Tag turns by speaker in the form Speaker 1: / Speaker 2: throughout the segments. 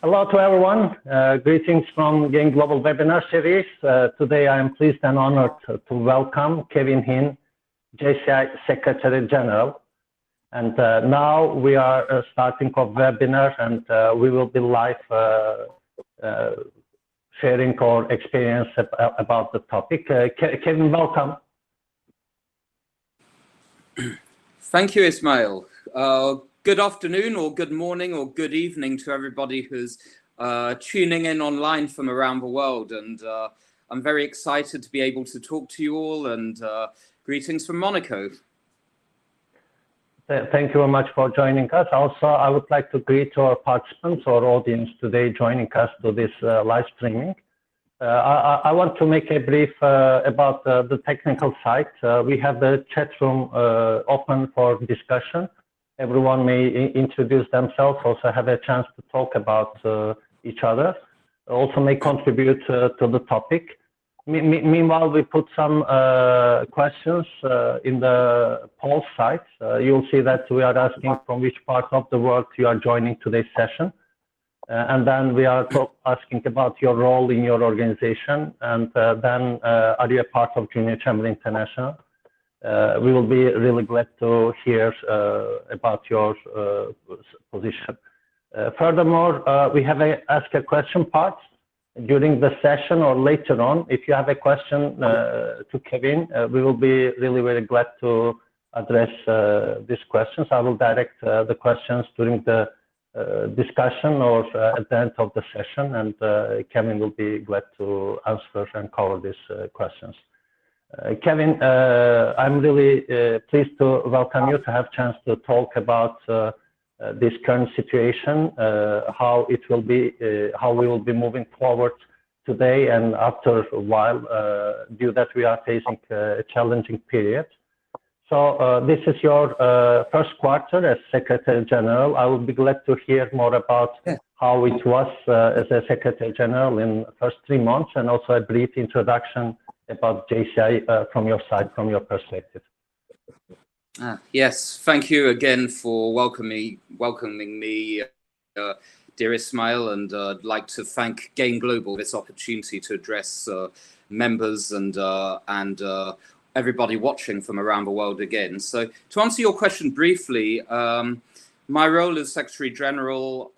Speaker 1: Hello to everyone. Greetings from Gain Global Webinar Series. Today I am pleased and honored to welcome Kevin Hin, JCI Secretary General. And now we are starting a webinar, and we will be live sharing our experience about the topic. Kevin, welcome.
Speaker 2: Thank you, Ismail. Good afternoon or good morning or good evening to everybody who's tuning in online from around the world. And I'm very excited to be able to talk to you all, and greetings from Monaco.
Speaker 1: Thank you very much for joining us. Also, I would like to greet our participants, our audience today joining us to this live streaming. I want to make a brief about the technical side. We have the chat room open for discussion. Everyone may introduce themselves, also have a chance to talk about each other, also may contribute to the topic. Meanwhile, we put some questions in the poll site. You'll see that we are asking from which part of the world you are joining today's session. And then we are asking about your role in your organization, and then are you a part of Junior Chamber International? We will be really glad to hear about your position. Furthermore, we have a ask a question part during the session or later on. If you have a question to Kevin, we will be really very glad to address these questions. I will direct the questions during the discussion or at the end of the session, and Kevin will be glad to answer and cover these questions. Kevin, I'm really pleased to welcome you to have a chance to talk about this current situation, how it will be, how we will be moving forward today and after a while, due that we are facing a challenging period. So this is your first quarter as Secretary General. I would be glad to hear more about how it was as a Secretary General in the first 3 months, and also a brief introduction about JCI from your side, from your perspective.
Speaker 2: Yes, thank you again for welcoming me, dear Ismail, and I'd like to thank Gain Global for this opportunity to address members and everybody watching from around the world again. So to answer your question briefly, my role as Secretary General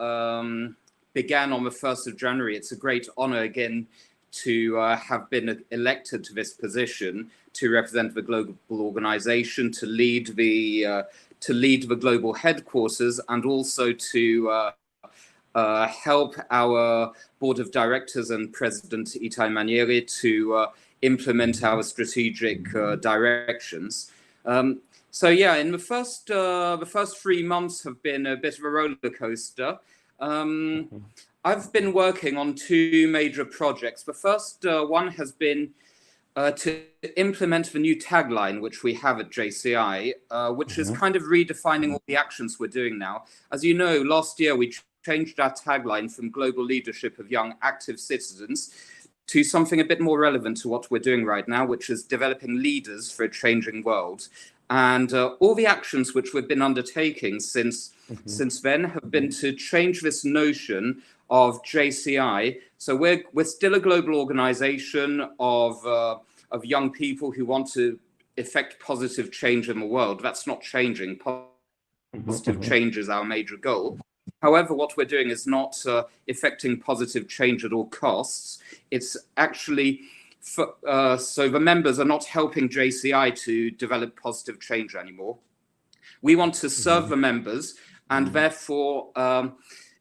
Speaker 2: began on the 1st of January. It's a great honor again to have been elected to this position, to represent the global organization, to lead the global headquarters, and also to help our board of directors and President Itai Manieri to implement our strategic directions. So yeah, in the first 3 months have been a bit of a roller coaster. I've been working on 2 major projects. The first one has been to implement the new tagline which we have at JCI, which is kind of redefining all the actions we're doing now. As you know, last year we changed our tagline from global leadership of young active citizens to something a bit more relevant to what we're doing right now, which is developing leaders for a changing world. And all the actions which we've been undertaking since then have been to change this notion of JCI. So we're still a global organization of young people who want to effect positive change in the world. That's not changing. Positive change is our major goal. However, what we're doing is not effecting positive change at all costs. It's actually, so the members are not helping JCI to develop positive change anymore. We want to serve the members and therefore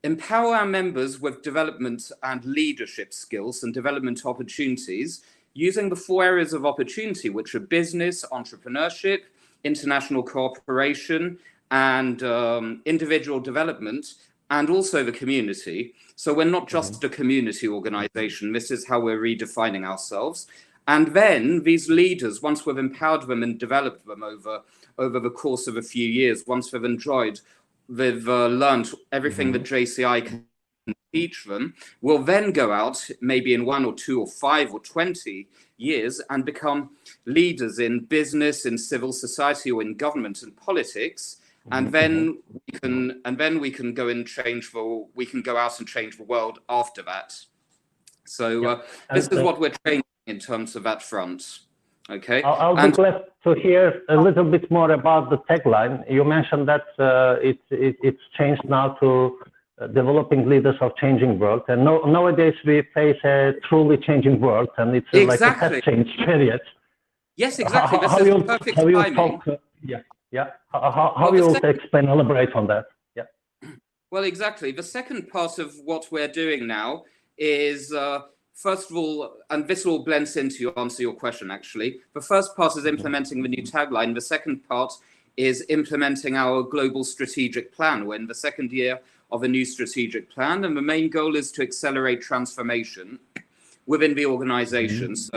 Speaker 2: empower our members with development and leadership skills and development opportunities using the 4 areas of opportunity, which are business, entrepreneurship, international cooperation, and individual development, and also the community. So we're not just a community organization. This is how we're redefining ourselves. And then these leaders, once we've empowered them and developed them over the course of a few years, once they've learned everything that JCI can teach them, will then go out maybe in 1 or 2 or 5 or 20 years and become leaders in business, in civil society, or in government and politics. and then we can go and we can go out and change the world after that. So this is what we're training in terms of that front. Okay.
Speaker 1: I'll be glad to hear a little bit more about the tagline. You mentioned that it's changed now to developing leaders of changing world, and nowadays we face a truly changing world, and it's like a step change period.
Speaker 2: Yes, exactly. This is perfect timing.
Speaker 1: How you will explain, elaborate on that? Yeah.
Speaker 2: Well, exactly. The second part of what we're doing now is, first of all, and this all blends into answer your question, actually. The first part is implementing the new tagline. The second part is implementing our global strategic plan. We're in the second year of a new strategic plan, and the main goal is to accelerate transformation within the organization. So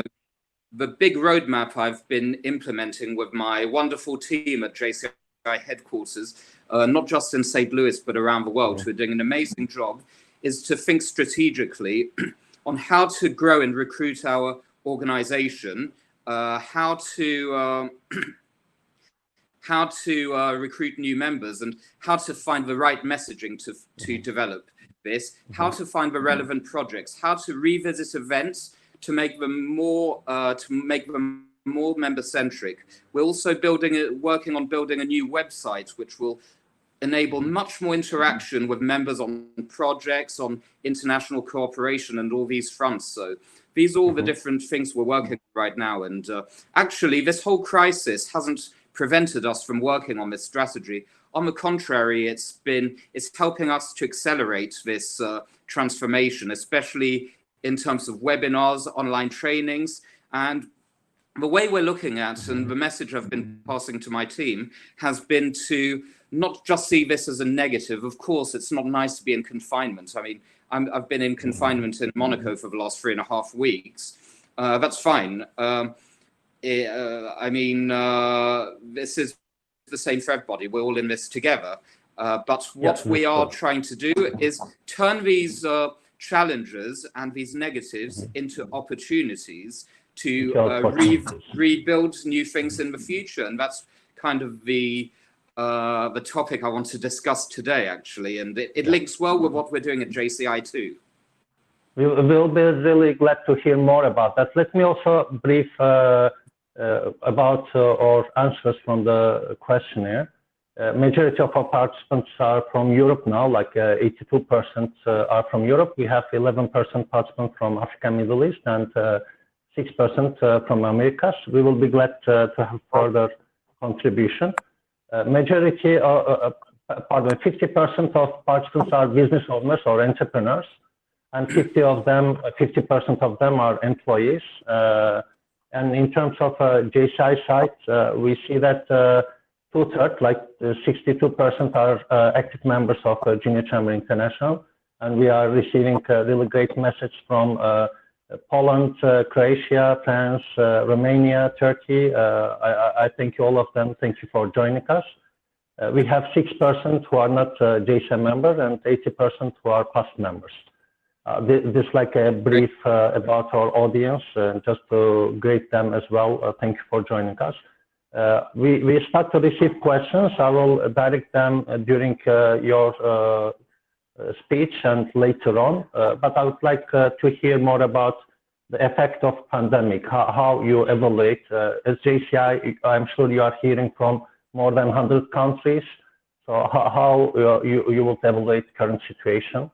Speaker 2: the big roadmap I've been implementing with my wonderful team at JCI Headquarters, not just in St. Louis, but around the world, who are doing an amazing job, is to think strategically on how to grow and recruit our organization, how to recruit new members, and how to find the right messaging to develop this, how to find the relevant projects, how to revisit events to make them more member-centric. We're also working on building a new website, which will enable much more interaction with members on projects, on international cooperation, and all these fronts. So these are all the different things we're working on right now. And actually, this whole crisis hasn't prevented us from working on this strategy. On the contrary, it's helping us to accelerate this transformation, especially in terms of webinars, online trainings. And the way we're looking at, and the message I've been passing to my team, has been to not just see this as a negative. Of course, it's not nice to be in confinement. I mean, I've been in confinement in Monaco for the last 3.5 weeks. That's fine. This is the same for everybody. We're all in this together. But what we are trying to do is turn these challenges and these negatives into opportunities to rebuild new things in the future. And that's kind of the topic I want to discuss today, actually. And it links well with what we're doing at JCI too.
Speaker 1: We'll be really glad to hear more about that. Let me also brief about our answers from the questionnaire. Majority of our participants are from Europe now, like 82% are from Europe. We have 11% participants from Africa and Middle East, and 6% from Americas. We will be glad to have further contribution. 50% of participants are business owners or entrepreneurs, and 50% of them are employees. And in terms of JCI site, we see that 2/3, like 62% are active members of Junior Chamber International, and we are receiving a really great message from Poland, Croatia, France, Romania, Turkey. I thank you, all of them. Thank you for joining us. We have 6% who are not JCI members and 80% who are past members. This is like a brief about our audience, just to greet them as well. Thank you for joining us. We start to receive questions. I will direct them during your speech and later on. But I would like to hear more about the effect of pandemic, how you evaluate. As JCI, I'm sure you are hearing from more than 100 countries. So how you will evaluate current situation?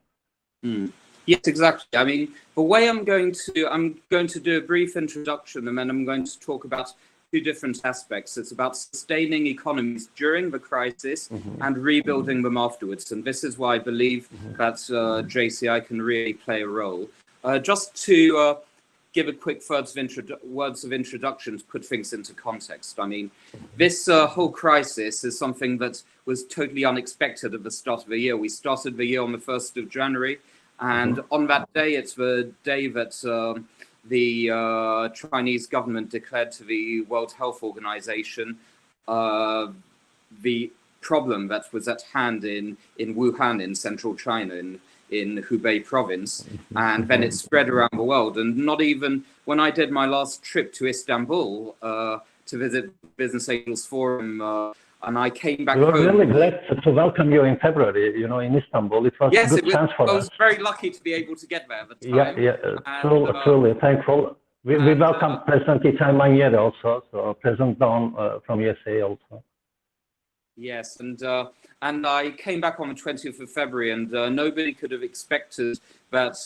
Speaker 2: Yes, exactly. I mean, the way I'm going to do a brief introduction, and then I'm going to talk about two different aspects. It's about sustaining economies during the crisis and rebuilding them afterwards. And this is why I believe that JCI can really play a role. Just to give a quick words of introduction to put things into context. I mean, this whole crisis is something that was totally unexpected at the start of the year. We started the year on the 1st of January. And on that day, it's the day that the Chinese government declared to the World Health Organization the problem that was at hand in Wuhan, in central China, in Hubei province. And then it spread around the world. And not even when I did my last trip to Istanbul to visit Business Angels Forum, and I came back
Speaker 1: We were
Speaker 2: home.
Speaker 1: really glad to welcome you in February, in Istanbul. It was
Speaker 2: Yes,
Speaker 1: a good chance for
Speaker 2: I
Speaker 1: us.
Speaker 2: was very lucky to be able to get there at the time.
Speaker 1: Truly thankful. We welcome President Itai Manieri also, so President Don from USA also.
Speaker 2: Yes, and I came back on the 20th of February, and nobody could have expected that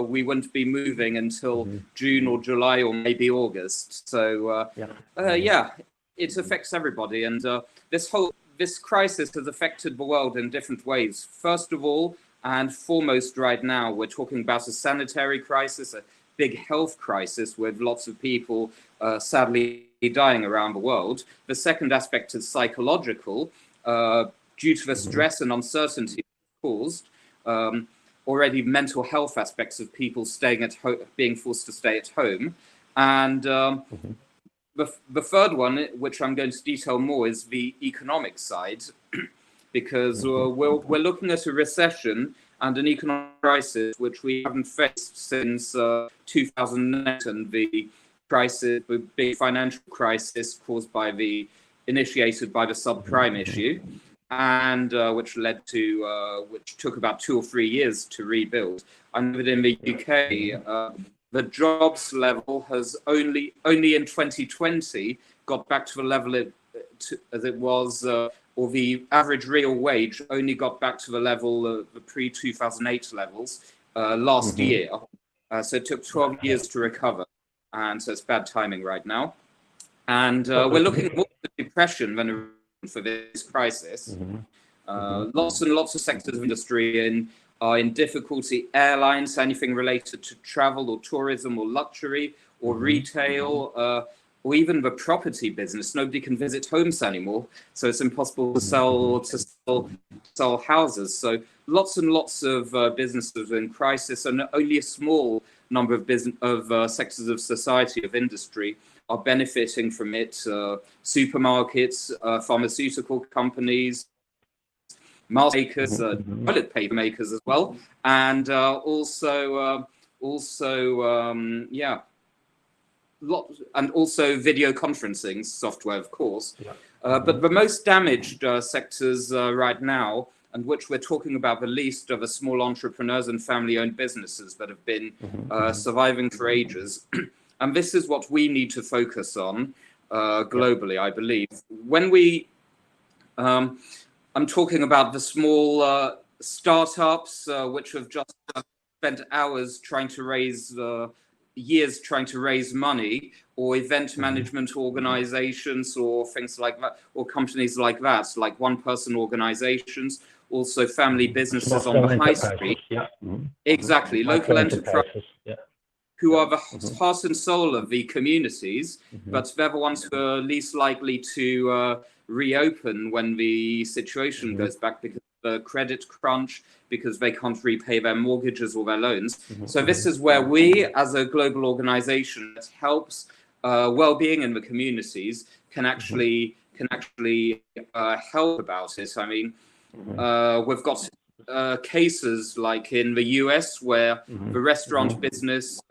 Speaker 2: we wouldn't be moving until June or July or maybe August. So yeah, it affects everybody, and this crisis has affected the world in different ways. First of all, and foremost right now, we're talking about a sanitary crisis, a big health crisis with lots of people sadly dying around the world. The second aspect is psychological, due to the stress and uncertainty caused. Already mental health aspects of people staying at home, being forced to stay at home. And the third one, which I'm going to detail more, is the economic side, because we're looking at a recession and an economic crisis which we haven't faced since 2008, and the crisis, the big financial crisis initiated by the subprime issue, and which led to which took about 2 or 3 years to rebuild. I know that in the UK, the jobs level has only in 2020 got back to the level as it was, or the average real wage only got back to the level of the pre-2008 levels last year. So it took 12 years to recover, and so it's bad timing right now. And we're looking more at depression than a reason for this crisis. Lots and lots of sectors of industry are in difficulty. Airlines, anything related to travel or tourism or luxury or retail, or even the property business. Nobody can visit homes anymore, so it's impossible to sell houses. So lots and lots of businesses are in crisis, and only a small number of sectors of society, of industry, are benefiting from it. Supermarkets, pharmaceutical companies, mask makers, toilet paper makers as well, and also video conferencing software, of course. But the most damaged sectors right now, and which we're talking about the least, are the small entrepreneurs and family-owned businesses that have been surviving for ages. And this is what we need to focus on globally, I believe. When I'm talking about the small startups which have just spent hours trying to raise years trying to raise money, or event management organizations or things like that, or companies like that, like one-person organizations, also family businesses on the high street. Exactly, local enterprises, who are the heart and soul of the communities, but they're the ones who are least likely to reopen when the situation goes back, because of the credit crunch, because they can't repay their mortgages or their loans. So this is where we, as a global organization that helps well-being in the communities, can actually help about it. I mean, we've got cases like in the US, where the restaurant business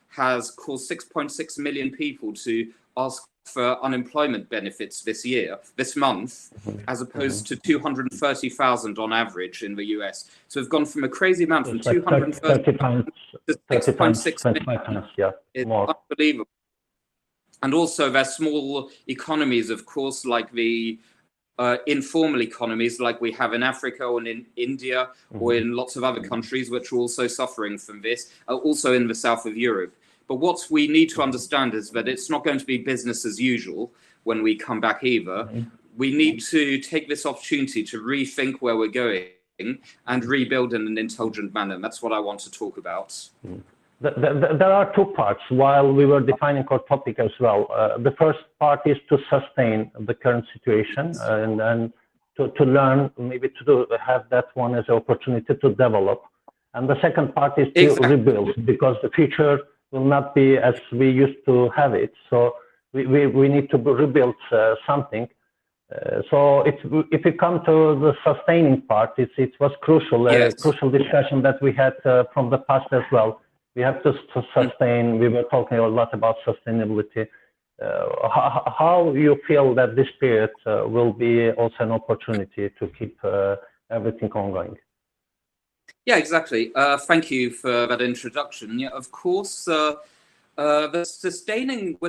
Speaker 2: has caused 6.6 million people to ask for unemployment benefits this month, as opposed to 230,000 on average in the US. So we've gone from a crazy amount, from 230 to 6.6 million. It's unbelievable. And also there's small economies, of course, like the informal economies like we have in Africa or in India or in lots of other countries, which are also suffering from this, also in the south of Europe. But what we need to understand is that it's not going to be business as usual when we come back either. We need to take this opportunity to rethink where we're going and rebuild in an intelligent manner. And that's what I want to talk about.
Speaker 1: There are two parts while we were defining our topic as well. The first part is to sustain the current situation and to learn, maybe to have that one as an opportunity to develop. And the second part is to rebuild, because the future will not be as we used to have it. So we need to rebuild something. So if we come to the sustaining part, it was crucial, crucial discussion that we had from the past as well. We have to sustain. We were talking a lot about sustainability. how you feel that this period will be also an opportunity to keep everything ongoing?
Speaker 2: Yeah, exactly. Thank you for that introduction. Yeah, of course, we're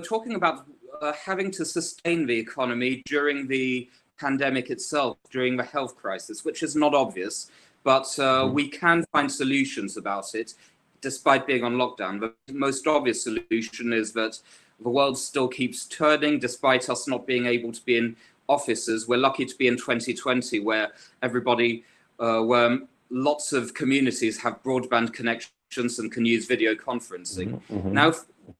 Speaker 2: talking about having to sustain the economy during the pandemic itself, during the health crisis, which is not obvious, but we can find solutions about it, despite being on lockdown. The most obvious solution is that the world still keeps turning, despite us not being able to be in offices. We're lucky to be in 2020, where where lots of communities have broadband connections and can use video conferencing. Now,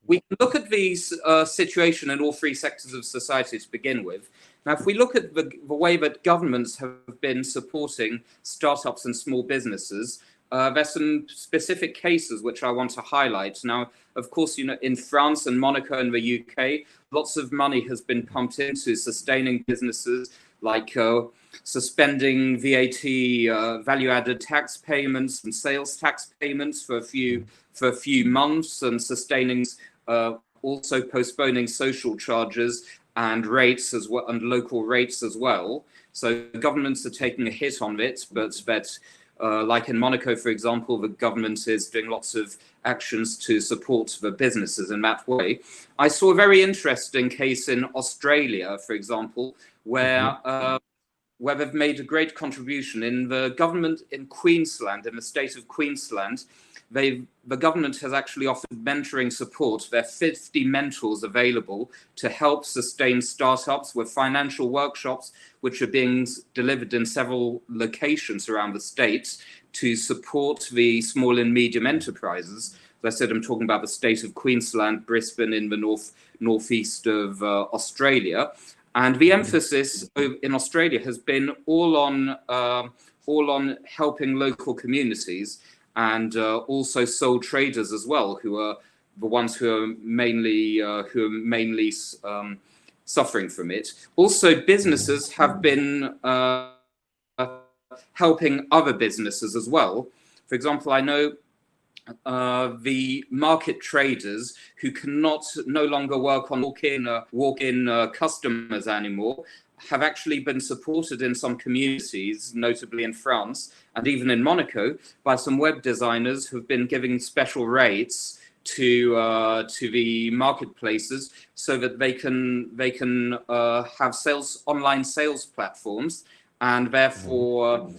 Speaker 2: we can look at these situation in all three sectors of society to begin with. Now, if we look at the way that governments have been supporting startups and small businesses, there's some specific cases which I want to highlight. Now, of course, you know, in France and Monaco and the UK, lots of money has been pumped into sustaining businesses, like suspending VAT, value-added tax payments and sales tax payments for a few months, and sustaining, also postponing social charges and rates as well, and local rates as well. So governments are taking a hit on it, but that, like in Monaco, for example, the government is doing lots of actions to support the businesses in that way. I saw a very interesting case in Australia, for example, where they've made a great contribution. In the government in Queensland, in the state of Queensland, the government has actually offered mentoring support. There are 50 mentors available to help sustain startups, with financial workshops which are being delivered in several locations around the state to support the small and medium enterprises. As I said, I'm talking about the state of Queensland, Brisbane in the northeast of Australia. And the emphasis in Australia has been all on helping local communities, and also sole traders as well, who are the ones who are mainly suffering from it. Also, businesses have been helping other businesses as well. For example, I know the market traders who cannot no longer work on walk-in customers anymore have actually been supported in some communities, notably in France and even in Monaco, by some web designers who've been giving special rates to the marketplaces, so that they can have online sales platforms, and therefore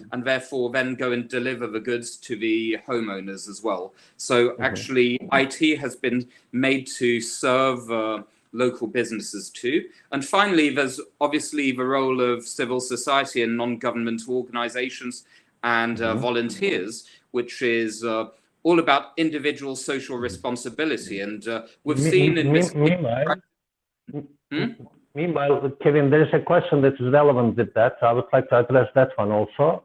Speaker 2: then go and deliver the goods to the homeowners as well. So actually, IT has been made to serve local businesses too. And finally, there's obviously the role of civil society and non-governmental organizations and volunteers, which is all about individual social responsibility. And we've seen in this...
Speaker 1: Meanwhile, Kevin, there is a question that is relevant with that. I would like to address that one also.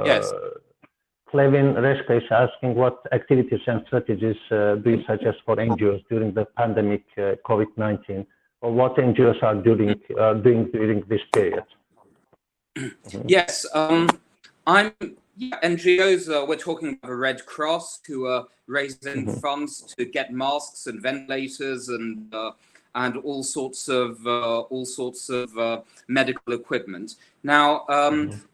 Speaker 2: Yes.
Speaker 1: Clevin Reshka is asking, what activities and strategies do you suggest for NGOs during the pandemic COVID-19, or what NGOs are doing during this period?
Speaker 2: Yes, NGOs, we're talking about the Red Cross, who are raising funds to get masks and ventilators and all sorts of medical equipment. Now,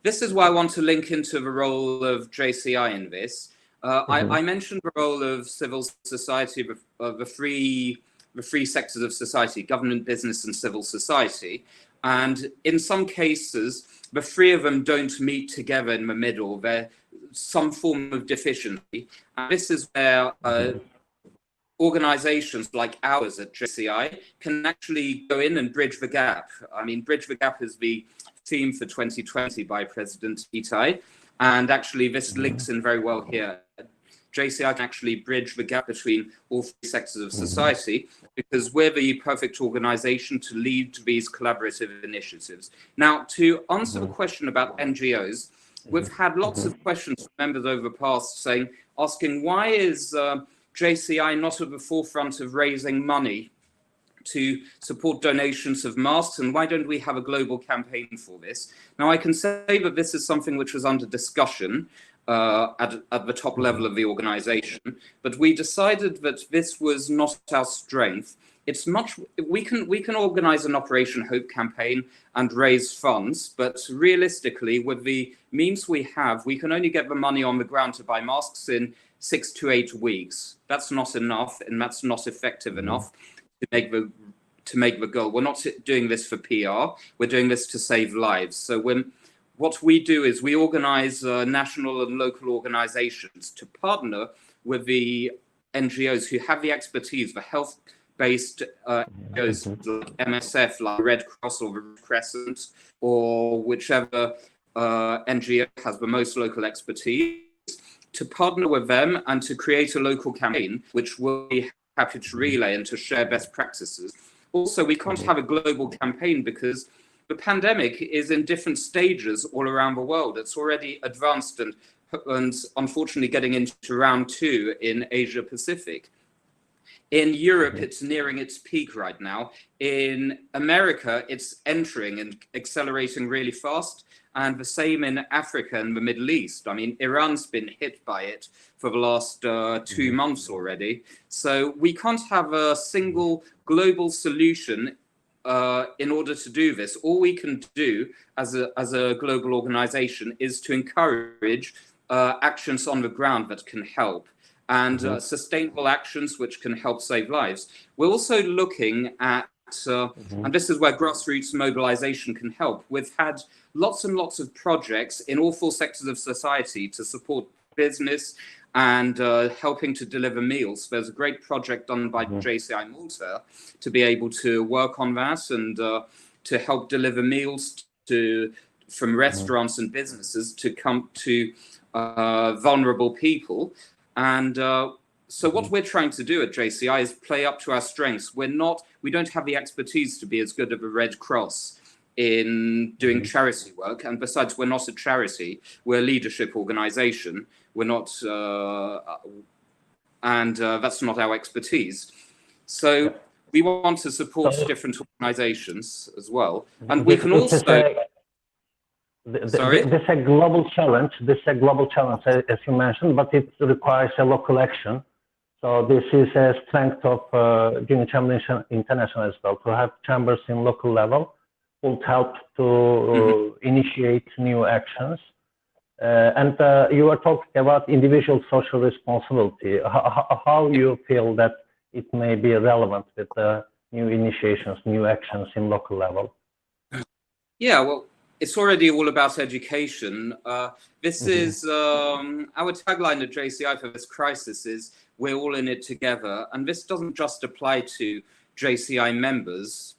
Speaker 2: this is why I want to link into the role of JCI in this. I mentioned the role of civil society, the three sectors of society: government, business, and civil society. And in some cases, the three of them don't meet together in the middle. There's some form of deficiency. And this is where organizations like ours at JCI can actually go in and bridge the gap. I mean, bridge the gap is the theme for 2020 by President Itai. And actually, this links in very well here. JCI can actually bridge the gap between all three sectors of society, because we're the perfect organization to lead these collaborative initiatives. Now, to answer the question about NGOs, we've had lots of questions from members over the past asking why is JCI not at the forefront of raising money to support donations of masks, and why don't we have a global campaign for this? Now, I can say that this is something which was under discussion at the top level of the organization, but we decided that this was not our strength. it's much, we can organize an Operation Hope campaign and raise funds, but realistically, with the means we have, we can only get the money on the ground to buy masks in 6 to 8 weeks. That's not enough, and that's not effective enough to make the goal. We're not doing this for PR. We're doing this to save lives. So what we do is we organize national and local organizations to partner with the NGOs who have the expertise, the health-based NGOs like MSF, like Red Cross or the Red Crescent, or whichever NGO has the most local expertise, to partner with them and to create a local campaign, which we'll be happy to relay and to share best practices. Also, we can't have a global campaign because the pandemic is in different stages all around the world. It's already advanced and unfortunately getting into round 2 in Asia Pacific. In Europe, it's nearing its peak right now. In America, it's entering and accelerating really fast. And the same in Africa and the Middle East. I mean, Iran's been hit by it for the last 2 months already. So we can't have a single global solution in order to do this. All we can do as a global organization is to encourage actions on the ground that can help, and sustainable actions which can help save lives. We're also looking at, and this is where grassroots mobilization can help. We've had lots and lots of projects in all 4 sectors of society to support business and helping to deliver meals. There's a great project done by JCI Malta to be able to work on that and to help deliver meals from restaurants and businesses to come to vulnerable people. And so what we're trying to do at JCI is play up to our strengths. We don't have the expertise to be as good as the Red Cross in doing charity work. And besides, we're not a charity, we're a leadership organization. We're not, that's not our expertise. So we want to support different organizations as well. And we can also... Sorry?
Speaker 1: This is a global challenge. As you mentioned, but it requires a local action. So this is a strength of Green Chamber International as well. To have chambers in local level would help to initiate new actions. And you were talking about individual social responsibility. How you feel that it may be relevant with new initiations, new actions in local level?
Speaker 2: Yeah, well, it's already all about education. This is our tagline at JCI for this crisis is we're all in it together. And this doesn't just apply to JCI members.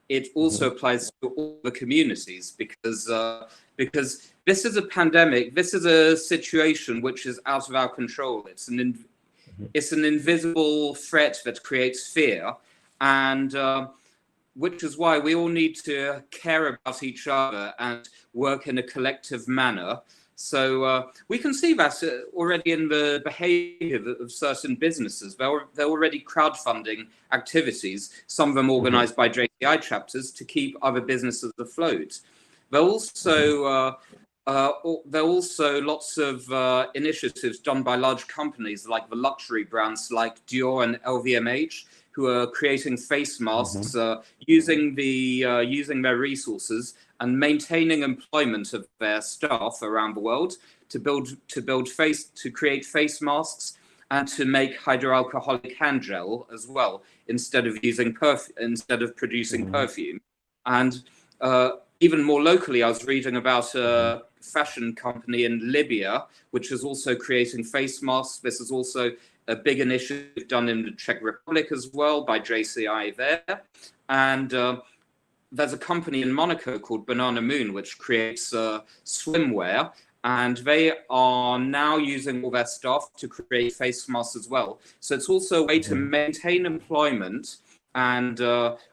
Speaker 2: It also applies to all the communities because this is a pandemic. This is a situation which is out of our control. It's an invisible threat that creates fear, and which is why we all need to care about each other and work in a collective manner. So we can see that already in the behavior of certain businesses. They're already crowdfunding activities, some of them organized by JCI chapters, to keep other businesses afloat. There are also lots of initiatives done by large companies like the luxury brands like Dior and LVMH, who are creating face masks using their resources and maintaining employment of their staff around the world to create face masks and to make hydroalcoholic hand gel as well instead of producing perfume. And even more locally, I was reading about a fashion company in Libya, which is also creating face masks. This is also a big initiative done in the Czech Republic as well by JCI there. And there's a company in Monaco called Banana Moon, which creates swimwear. And they are now using all their staff to create face masks as well. So it's also a way to maintain employment and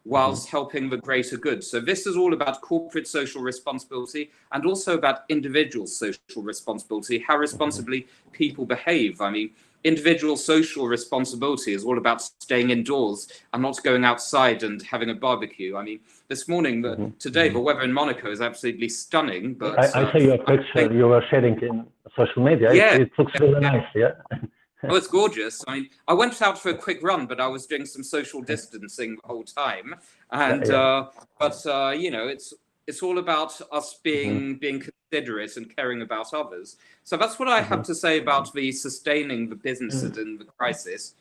Speaker 2: whilst helping the greater good. So this is all about corporate social responsibility and also about individual social responsibility, how responsibly people behave. I mean, individual social responsibility is all about staying indoors and not going outside and having a barbecue. I mean, this morning, today, the weather in Monaco is absolutely stunning. But
Speaker 1: I saw your picture you were sharing in social media.
Speaker 2: Yeah,
Speaker 1: it looks really nice. Yeah.
Speaker 2: Oh, it's gorgeous. I mean, I went out for a quick run, but I was doing some social distancing the whole time. And you know, it's all about us being considerate and caring about others. So that's what I have to say about the sustaining the businesses in the crisis.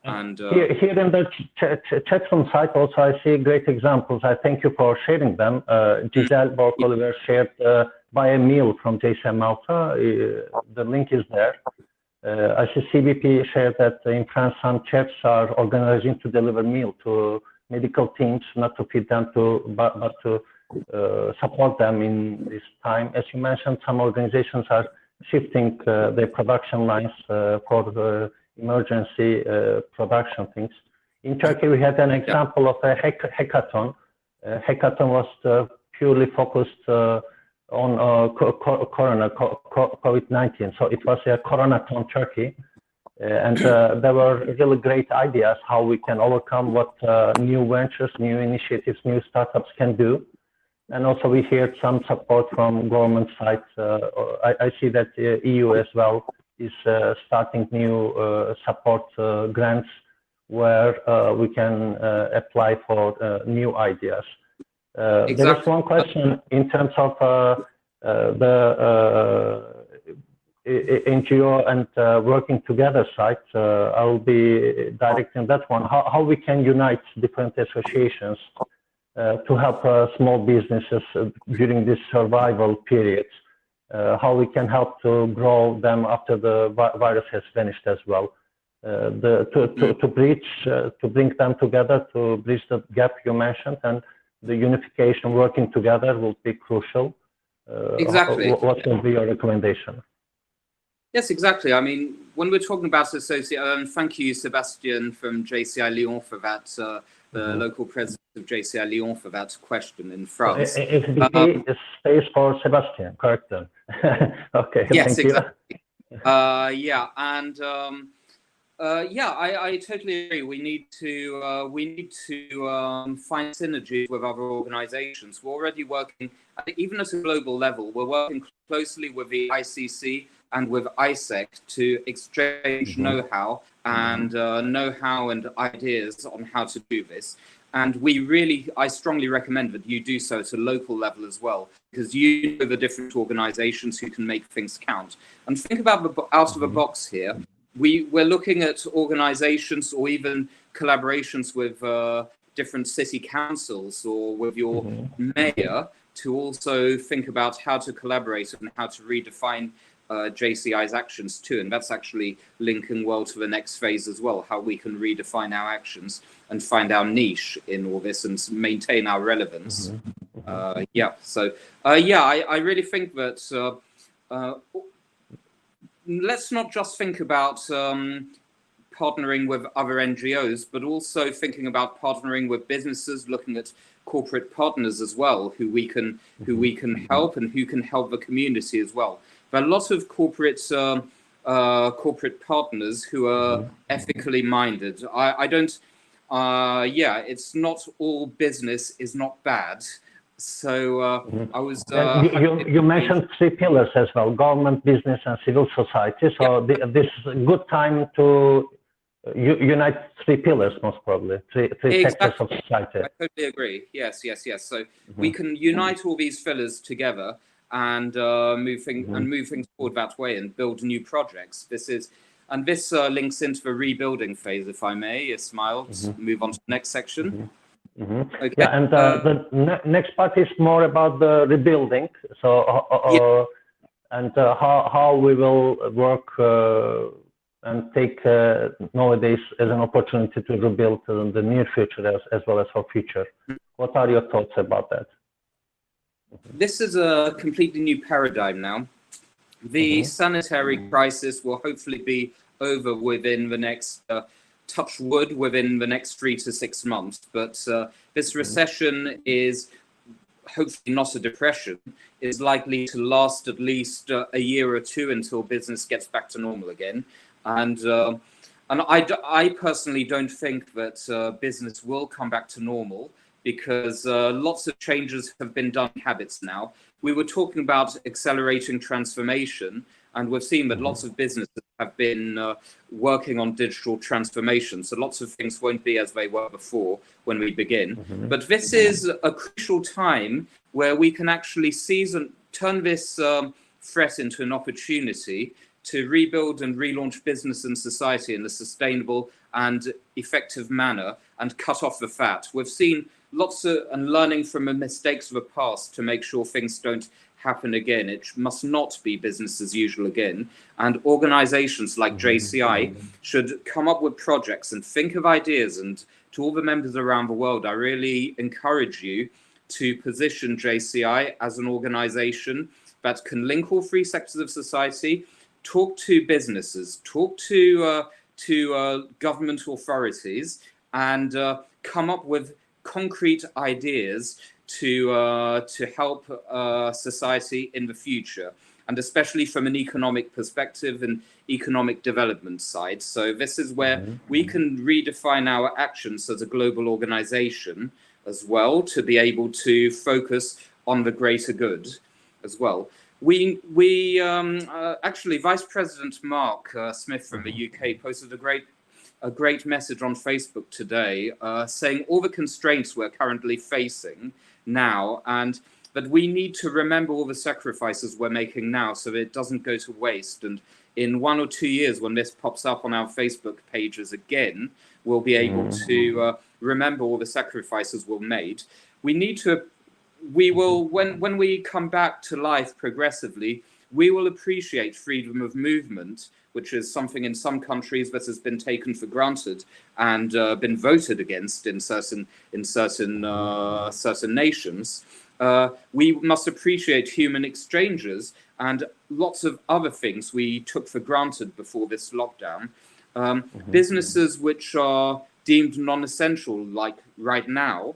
Speaker 2: And
Speaker 1: here in the chat room site also I see great examples. I thank you for sharing them. Giselle Borg-Oliver shared buy a meal from JCI Malta. The link is there. I see CBP shared that in France some chefs are organizing to deliver meal to medical teams, not to feed them, but to support them in this time. As you mentioned, some organizations are shifting their production lines for emergency production things. In Turkey, we had an example of a hackathon. Hackathon was purely focused on COVID-19. So it was a Coronathon Turkey. And there were really great ideas how we can overcome what new ventures, new initiatives, new startups can do. And also we heard some support from government sides. I see that EU as well is starting new support grants where we can apply for new ideas. Exactly. There is one question in terms of the NGO and working together side. I will be directing that one. How we can unite different associations to help small businesses during this survival period. How we can help to grow them after the virus has finished as well. To bring them together, to bridge the gap you mentioned, and the unification working together will be crucial.
Speaker 2: Exactly.
Speaker 1: What will be your recommendation?
Speaker 2: Yes, exactly. I mean, when we're talking about thank you, Sebastian from JCI Lyon for that, the local president of JCI Lyon for that question in France.
Speaker 1: SBT is space for Sebastian, correct then? Okay,
Speaker 2: yes,
Speaker 1: thank you.
Speaker 2: Exactly. I totally agree. We need to find synergies with other organizations. We're already working, even at a global level, we're working closely with the ICC and with ISEC to exchange know-how and ideas on how to do this. And I strongly recommend that you do so at a local level as well, because you know the different organizations who can make things count. And think about out of the box here. We're looking at organizations or even collaborations with different city councils or with your mayor to also think about how to collaborate and how to redefine JCI's actions too. And that's actually linking well to the next phase as well, how we can redefine our actions and find our niche in all this and maintain our relevance. I really think that let's not just think about partnering with other NGOs, but also thinking about partnering with businesses, looking at corporate partners as well, who we can help and who can help the community as well. There are a lot of corporate partners who are ethically minded. It's not all business is not bad. So I was.
Speaker 1: You mentioned three pillars as well: government, business, and civil society. So this is a good time to unite three pillars, most probably three sectors of society.
Speaker 2: I totally agree. Yes. So we can unite all these pillars together and move things forward that way and build new projects. This links into the rebuilding phase, if I may. Ismail, move on to the next section.
Speaker 1: Okay. Yeah, and the next part is more about the rebuilding. So, how we will work and take nowadays as an opportunity to rebuild the near future as well as our future. What are your thoughts about that?
Speaker 2: This is a completely new paradigm now. The sanitary crisis will hopefully be over within the next touch wood within the next 3 to 6 months, but this recession is hopefully not a depression, is likely to last at least a year or two until business gets back to normal again. And I personally don't think that business will come back to normal because lots of changes have been done in habits now. We were talking about accelerating transformation, and we've seen that lots of businesses have been working on digital transformation. So lots of things won't be as they were before when we begin. But this is a crucial time where we can actually seize and turn this threat into an opportunity to rebuild and relaunch business and society in a sustainable and effective manner and cut off the fat. We've seen lots of and learning from the mistakes of the past to make sure things don't happen again. It must not be business as usual again. And organizations like JCI should come up with projects and think of ideas. And to all the members around the world, I really encourage you to position JCI as an organization that can link all three sectors of society, talk to businesses, talk to government authorities, and come up with concrete ideas to help society in the future, and especially from an economic perspective and economic development side. So this is where we can redefine our actions as a global organization as well, to be able to focus on the greater good as well. Actually, Vice President Mark Smith from the UK posted a great message on Facebook today, saying all the constraints we're currently facing now, and that we need to remember all the sacrifices we're making now so that it doesn't go to waste. And in 1 or 2 years, when this pops up on our Facebook pages again, we'll be able to remember all the sacrifices we've made. We will, when we come back to life progressively, we will appreciate freedom of movement, which is something in some countries that has been taken for granted and been voted against in certain nations. We must appreciate human exchanges and lots of other things we took for granted before this lockdown. Businesses which are deemed non-essential, like right now,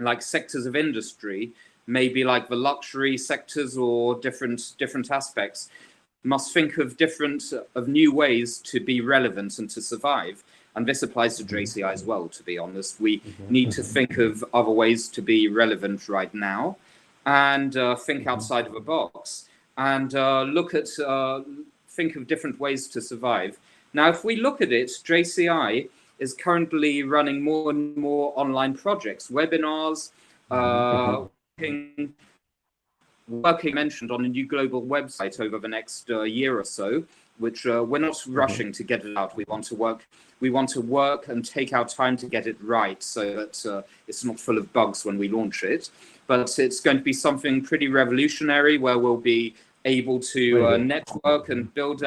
Speaker 2: like sectors of industry, maybe like the luxury sectors or different aspects, must think of new ways to be relevant and to survive. And this applies to JCI as well, to be honest. We need to think of other ways to be relevant right now, and think outside of a box, and think of different ways to survive. Now, if we look at it, JCI is currently running more and more online projects, webinars, working mentioned on a new global website over the next year or so, which we're not rushing to get it out. We want to work and take our time to get it right, so that it's not full of bugs when we launch it. But it's going to be something pretty revolutionary, where we'll be able to network and build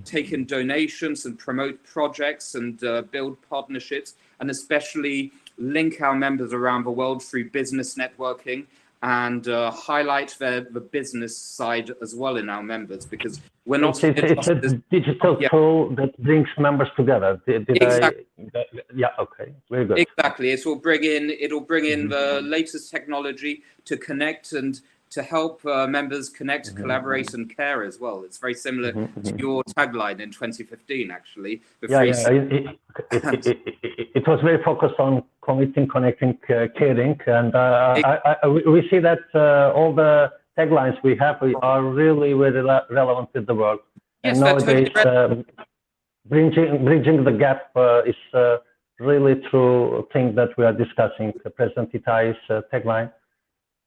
Speaker 2: take in donations and promote projects and build partnerships, and especially link our members around the world through business networking, and highlight the business side as well in our members, because we're not.
Speaker 1: It's a digital tool that brings members together.
Speaker 2: Exactly.
Speaker 1: Okay, very good.
Speaker 2: Exactly, it'll bring in the latest technology to connect and to help members connect, collaborate, and care as well. It's very similar to your tagline in 2015, actually.
Speaker 1: It was very focused on committing, connecting, caring, and we see that all the taglines we have are really very relevant with the world.
Speaker 2: Yes,
Speaker 1: and nowadays, bridging the gap is really true thing that we are discussing. President Itai's tagline.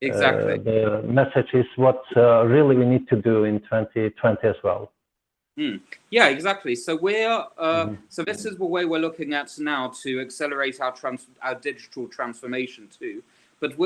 Speaker 2: Exactly.
Speaker 1: The message is what really we need to do in 2020 as well.
Speaker 2: Yeah, exactly. So so this is the way we're looking at now to accelerate our digital transformation too. But I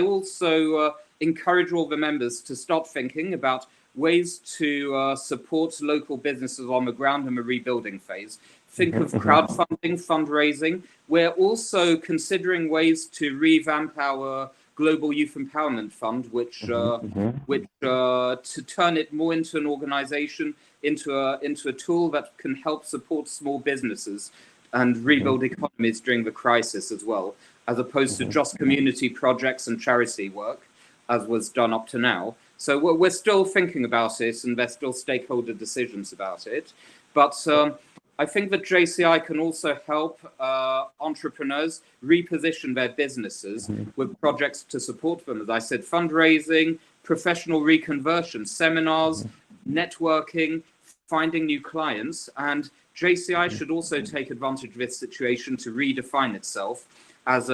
Speaker 2: also encourage all the members to start thinking about ways to support local businesses on the ground in the rebuilding phase. Think of crowdfunding, fundraising. We're also considering ways to revamp our Global Youth Empowerment Fund, which to turn it more into an organization, into a tool that can help support small businesses and rebuild economies during the crisis as well, as opposed to just community projects and charity work, as was done up to now. So we're still thinking about it, and there's still stakeholder decisions about it. But I think that JCI can also help entrepreneurs reposition their businesses with projects to support them. As I said, fundraising, professional reconversion, seminars, networking, finding new clients, and JCI should also take advantage of this situation to redefine itself as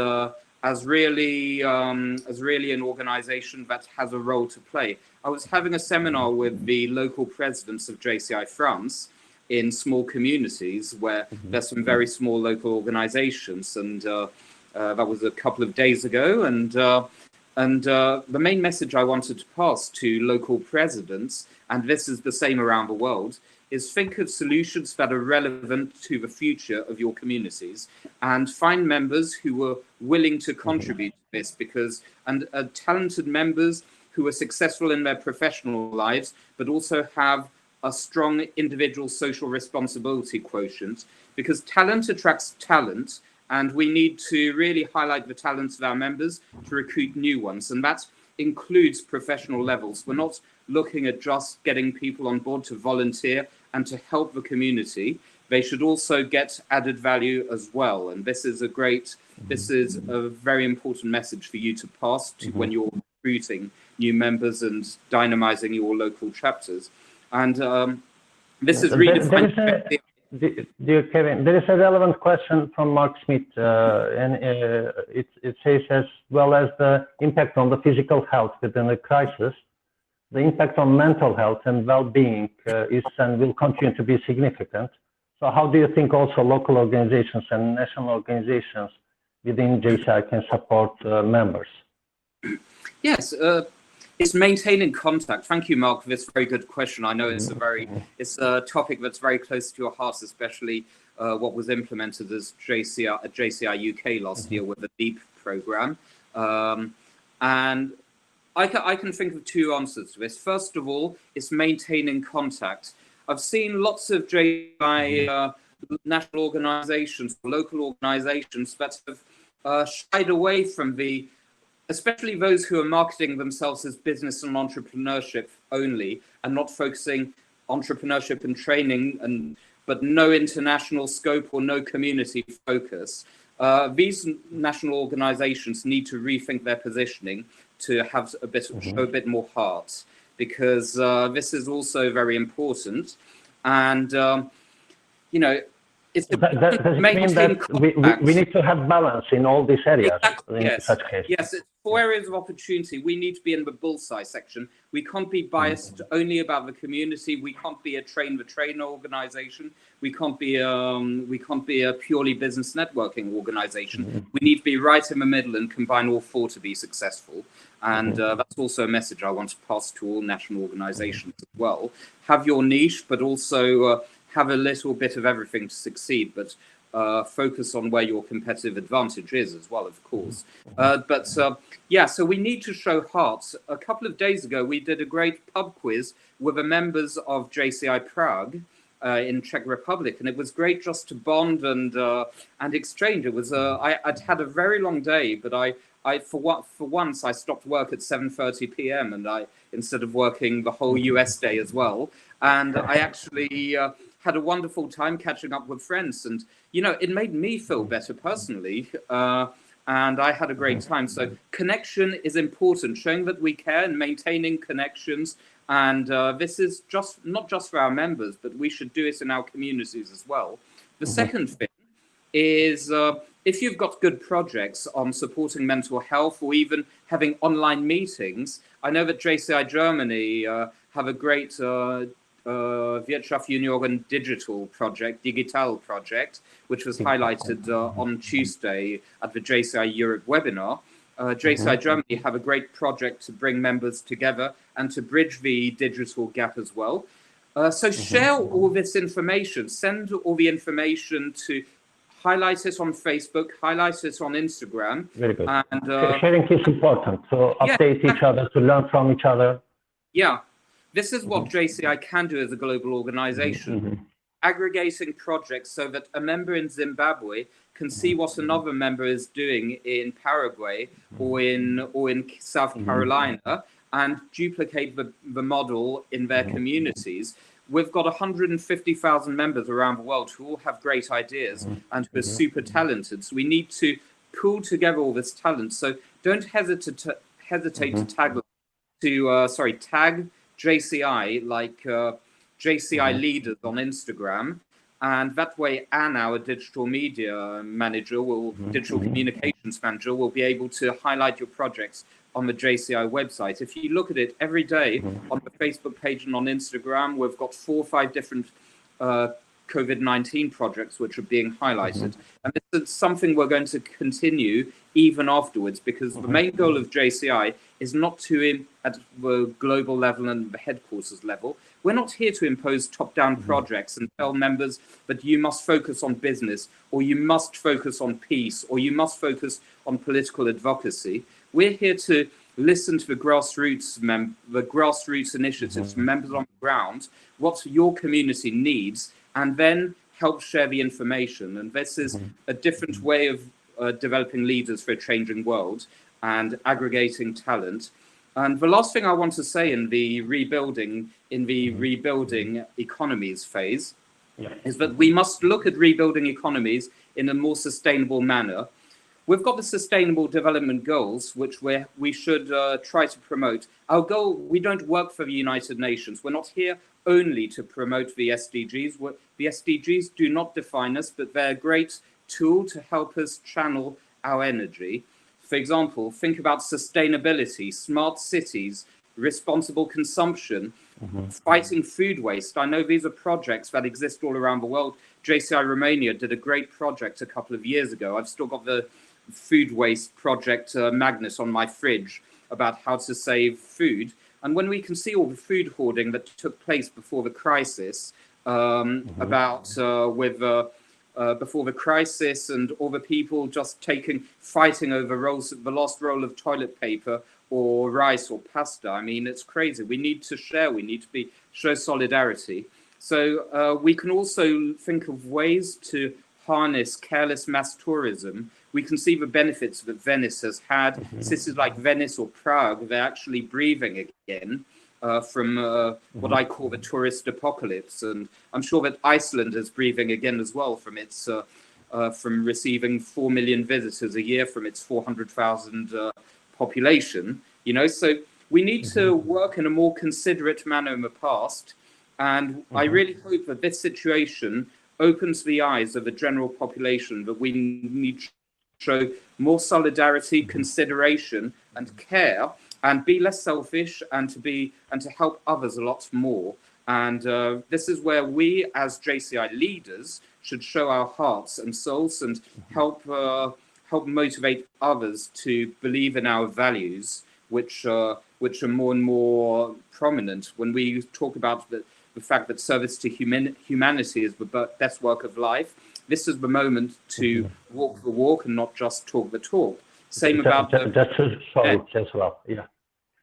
Speaker 2: really an organization that has a role to play. I was having a seminar with the local presidents of JCI France in small communities where there's some very small local organizations, and that was a couple of days ago. And the main message I wanted to pass to local presidents, and this is the same around the world, is think of solutions that are relevant to the future of your communities and find members who are willing to contribute to this, and talented members who are successful in their professional lives, but also have a strong individual social responsibility quotient, because talent attracts talent, and we need to really highlight the talents of our members to recruit new ones. And that includes professional levels. We're not looking at just getting people on board to volunteer and to help the community. They should also get added value as well. And this is a very important message for you to pass to when you're recruiting new members and dynamizing your local chapters. And this is redefining.
Speaker 1: Dear Kevin, there is a relevant question from Mark Smith, and it says, as well as the impact on the physical health within the crisis, the impact on mental health and well-being is and will continue to be significant. So how do you think also local organizations and national organizations within JCI can support members?
Speaker 2: Yes, it's maintaining contact. Thank you, Mark, for this very good question. I know it's a topic that's very close to your heart, especially what was implemented as at JCI UK last year with the DEEP program. And I can think of two answers to this. First of all, it's maintaining contact. I've seen lots of JCI national organizations, local organizations that have shied away from especially those who are marketing themselves as business and entrepreneurship only, and not focusing entrepreneurship and training, but no international scope or no community focus. These national organizations need to rethink their positioning to have show a bit more heart, because this is also very important. And it's
Speaker 1: does it mean that we need to have balance in all these areas?
Speaker 2: Exactly,
Speaker 1: in such cases?
Speaker 2: Yes, it's 4 areas of opportunity. We need to be in the bullseye section. We can't be biased only about the community. We can't be a train-the-trainer organization. We can't be a purely business networking organization. We need to be right in the middle and combine all 4 to be successful. And that's also a message I want to pass to all national organizations as well. Have your niche, but also have a little bit of everything to succeed, but focus on where your competitive advantage is as well, of course. So we need to show heart. A couple of days ago, we did a great pub quiz with the members of JCI Prague in Czech Republic, and it was great just to bond and exchange. It was I'd had a very long day, but for once I stopped work at 7:30 p.m. and instead of working the whole US day as well, and I actually had a wonderful time catching up with friends, and it made me feel better personally, and I had a great time. So connection is important, showing that we care and maintaining connections. And this is not just for our members, but we should do it in our communities as well. The second thing is if you've got good projects on supporting mental health or even having online meetings. I know that JCI Germany have a great Wirtschaft Junioren digital project, Digital project, which was highlighted on Tuesday at the JCI Europe webinar. JCI Germany have a great project to bring members together and to bridge the digital gap as well. So share all this information, send all the information to highlight it on Facebook, highlight it on Instagram.
Speaker 1: Very good.
Speaker 2: And,
Speaker 1: sharing is important, so update each other, to learn from each other.
Speaker 2: Yeah, this is what JCI can do as a global organization. Aggregating projects so that a member in Zimbabwe can see what another member is doing in Paraguay or in South Carolina and duplicate the model in their communities. We've got 150,000 members around the world who all have great ideas and who are super talented. So we need to pool together all this talent. So don't hesitate to tag JCI, like JCI Leaders on Instagram. And that way, Anne, our digital media manager, digital communications manager, will be able to highlight your projects on the JCI website. If you look at it every day on the Facebook page and on Instagram, we've got 4 or 5 different COVID-19 projects which are being highlighted. And this is something we're going to continue even afterwards, because the main goal of JCI is not to, at the global level and the headquarters level, we're not here to impose top-down projects and tell members that you must focus on business, or you must focus on peace, or you must focus on political advocacy. We're here to listen to the grassroots initiatives, members on the ground, what your community needs, and then help share the information. And this is a different way of developing leaders for a changing world and aggregating talent. And the last thing I want to say in the rebuilding economies phase is that we must look at rebuilding economies in a more sustainable manner. We've got the Sustainable Development Goals, which we should try to promote. Our goal, we don't work for the United Nations. We're not here only to promote the SDGs. The SDGs do not define us, but they're a great tool to help us channel our energy. For example, think about sustainability, smart cities, responsible consumption, fighting food waste. I know these are projects that exist all around the world. JCI Romania did a great project a couple of years ago. I've still got the food waste project magnet on my fridge about how to save food. And when we can see all the food hoarding that took place before the crisis, before the crisis, and all the people just fighting over the last roll of toilet paper or rice or pasta. I mean, it's crazy. We need to share. We need to show solidarity. So we can also think of ways to harness careless mass tourism. We can see the benefits that Venice has had. Cities like Venice or Prague, they're actually breathing again from what I call the tourist apocalypse. And I'm sure that Iceland is breathing again as well from its from receiving 4 million visitors a year from its 400,000 population. You know, so we need to work in a more considerate manner in the past. And I really hope that this situation opens the eyes of the general population that we need to show more solidarity, consideration, and care, and be less selfish, and to help others a lot more. And this is where we, as JCI leaders, should show our hearts and souls and help motivate others to believe in our values, which are more and more prominent when we talk about the fact that service to humanity is the best work of life. This is the moment to walk the walk and not just talk the talk. Same about
Speaker 1: that's sorry as well. Yeah.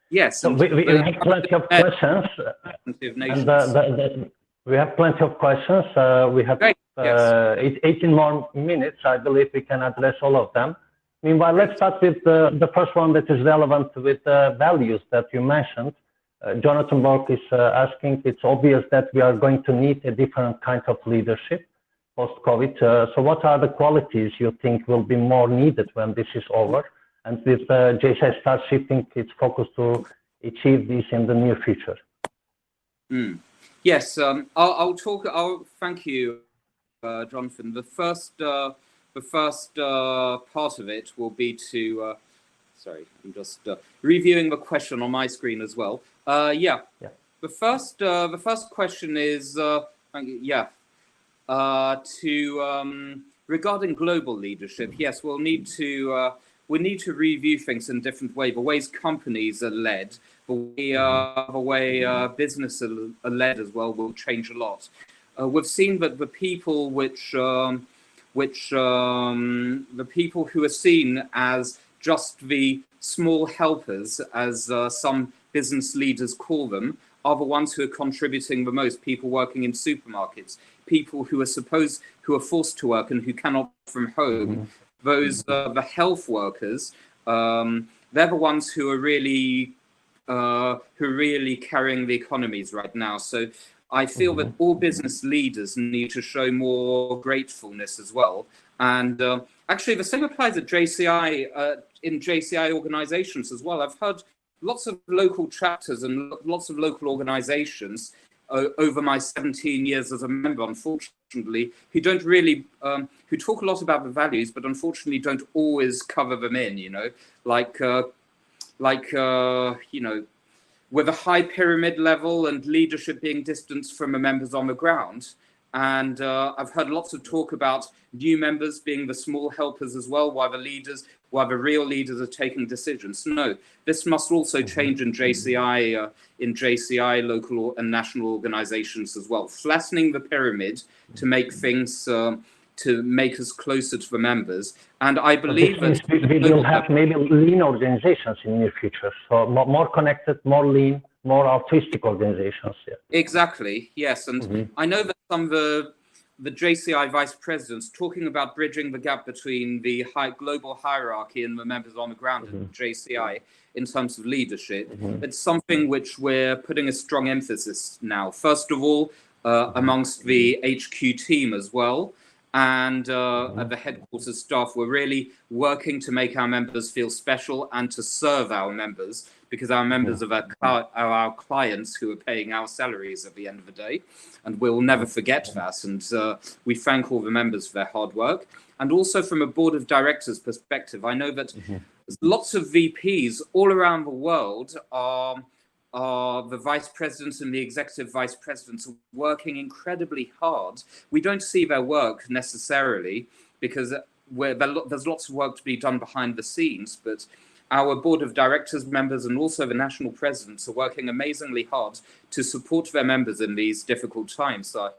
Speaker 2: Yes.
Speaker 1: So we have plenty of questions. We have plenty of questions. We have 18 more minutes. I believe we can address all of them. Meanwhile, let's start with the first one that is relevant with the values that you mentioned. Jonathan Bork is asking, it's obvious that we are going to need a different kind of leadership post-COVID. So what are the qualities you think will be more needed when this is over? And with JCI start shifting its focus to achieve this in the near future?
Speaker 2: Yes, I'll thank you, Jonathan. The first part of it will be to, sorry, I'm just reviewing the question on my screen as well. The first question is, regarding global leadership. Yes, we need to review things in a different way. The ways companies are led, the way businesses are led as well will change a lot. We've seen that the people the people who are seen as just the small helpers, as some business leaders call them, are the ones who are contributing the most. People working in supermarkets, people who are forced to work and who cannot from home. Those the health workers, they're the ones who are really carrying the economies right now. So I feel that all business leaders need to show more gratefulness as well. And actually, the same applies at JCI, in JCI organizations as well. I've heard lots of local chapters and lots of local organizations over my 17 years as a member, unfortunately, who don't really, who talk a lot about the values, but unfortunately don't always cover them in, you know, you know, with a high pyramid level and leadership being distanced from the members on the ground. And I've heard lots of talk about new members being the small helpers as well, while the real leaders are taking decisions. No, this must also change in JCI local and national organizations as well, flattening the pyramid to make things, to make us closer to the members. And I believe that
Speaker 1: we will have maybe lean organizations in the near future, so more connected, more lean, more altruistic organizations. Yeah.
Speaker 2: Exactly, yes. And I know that some of the JCI vice presidents talking about bridging the gap between the global hierarchy and the members on the ground at JCI in terms of leadership. It's something which we're putting a strong emphasis now. First of all, amongst the HQ team as well. And at the headquarters staff, we're really working to make our members feel special and to serve our members, because our members are our clients who are paying our salaries at the end of the day. And we'll never forget that. And we thank all the members for their hard work. And also from a board of directors perspective, I know that lots of VPs all around the world are the vice presidents and the executive vice presidents are working incredibly hard. We don't see their work necessarily because there's lots of work to be done behind the scenes, but our board of directors members and also the national presidents are working amazingly hard to support their members in these difficult times. So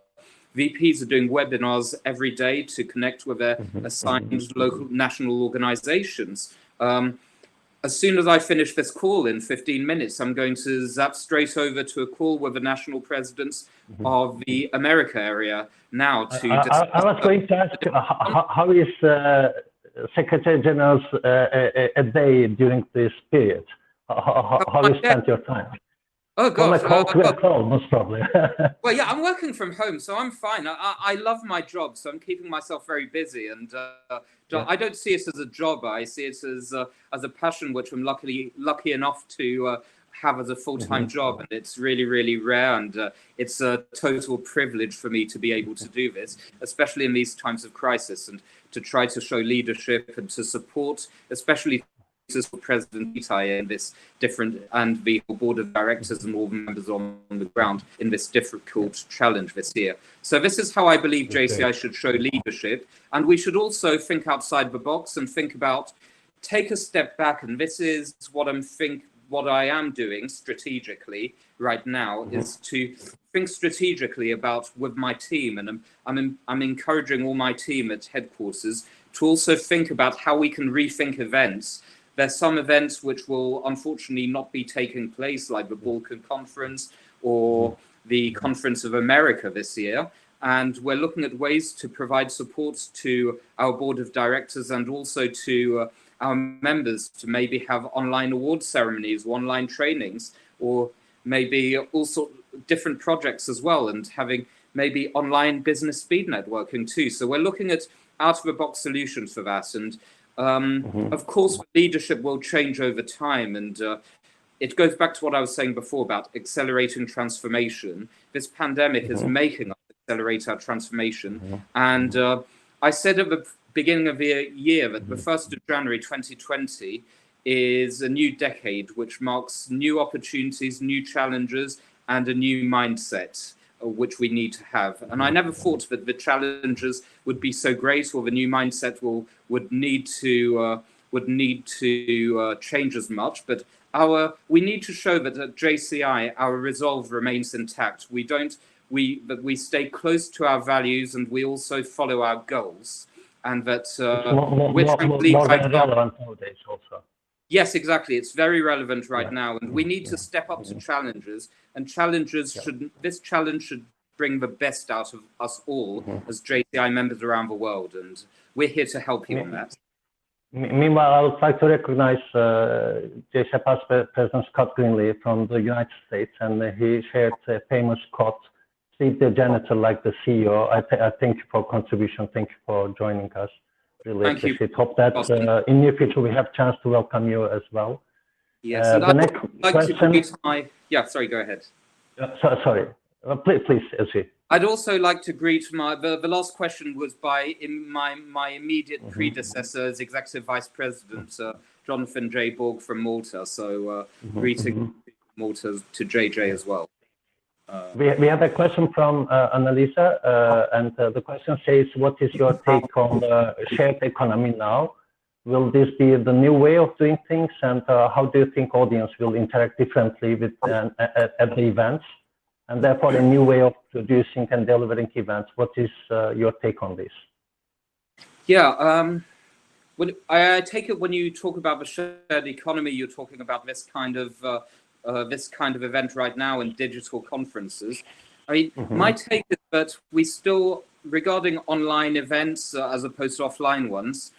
Speaker 2: VPs are doing webinars every day to connect with their assigned local national organizations. As soon as I finish this call in 15 minutes, I'm going to zap straight over to a call with the national presidents of the America area now to discuss.
Speaker 1: I was going to ask, how is Secretary General's a day during this period? How you spend your time?
Speaker 2: Oh, gosh.
Speaker 1: Most probably.
Speaker 2: Well, yeah, I'm working from home, so I'm fine. I love my job, so I'm keeping myself very busy. And I don't see it as a job. I see it as a passion, which I'm lucky enough to have as a full-time job. And it's really, really rare. And it's a total privilege for me to be able to do this, especially in these times of crisis, and to try to show leadership and to support, especially President Itai in this different, and the board of directors and all the members on the ground in this difficult challenge this year. So this is how I believe JCI should show leadership, and we should also think outside the box and think about, take a step back. And this is what I am doing strategically right now is to think strategically about with my team, and I'm encouraging all my team at headquarters to also think about how we can rethink events. There's some events which will unfortunately not be taking place, like the Balkan Conference or the Conference of America this year. And we're looking at ways to provide support to our board of directors and also to our members to maybe have online award ceremonies, online trainings, or maybe also different projects as well, and having maybe online business speed networking too. So we're looking at out-of-the-box solutions for that. And of course, leadership will change over time, and it goes back to what I was saying before about accelerating transformation. This pandemic is making us accelerate our transformation. And I said at the beginning of the year that the 1st of January 2020 is a new decade, which marks new opportunities, new challenges, and a new mindset which we need to have. And I never thought that the challenges would be so great, or the new mindset would need to change as much. But we need to show that at JCI our resolve remains intact. That we stay close to our values, and we also follow our goals, and that we're trying to lead by example. Yes, exactly. It's very relevant right now, and we need to step up to challenges. And this challenge should bring the best out of us all as JCI members around the world, and we're here to help you on that.
Speaker 1: Meanwhile, I would like to recognize JCI past President Scott Greenlee from the United States, and he shared a famous quote: "Treat the janitor like the CEO." I thank you for contribution. Thank you for joining us. Really appreciate it. Hope that in the near future we have a chance to welcome you as well.
Speaker 2: Yes, and
Speaker 1: The
Speaker 2: I'd
Speaker 1: next
Speaker 2: like to
Speaker 1: question.
Speaker 2: greet my, yeah, sorry, go ahead.
Speaker 1: Sorry, please, Ezgi.
Speaker 2: I'd also like to greet the last question was by my immediate predecessor as Executive Vice President, Jonathan J. Borg from Malta. So greeting Malta to JJ as well.
Speaker 1: We have a question from Annalisa, and the question says, what is your take on the shared economy now? Will this be the new way of doing things? And how do you think audience will interact differently with at the events? And therefore, a new way of producing and delivering events. What is your take on this?
Speaker 2: Yeah, I take it when you talk about the shared economy, you're talking about this kind of event right now in digital conferences. I mean, my take is that we still, regarding online events as opposed to offline ones,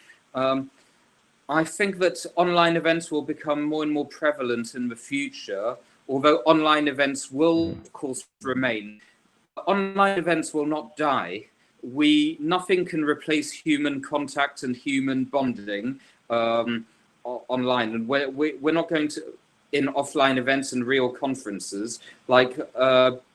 Speaker 2: I think that online events will become more and more prevalent in the future, although online events will, of course, remain. Online events will not die. Nothing can replace human contact and human bonding online. And we're not going to, in offline events and real conferences, like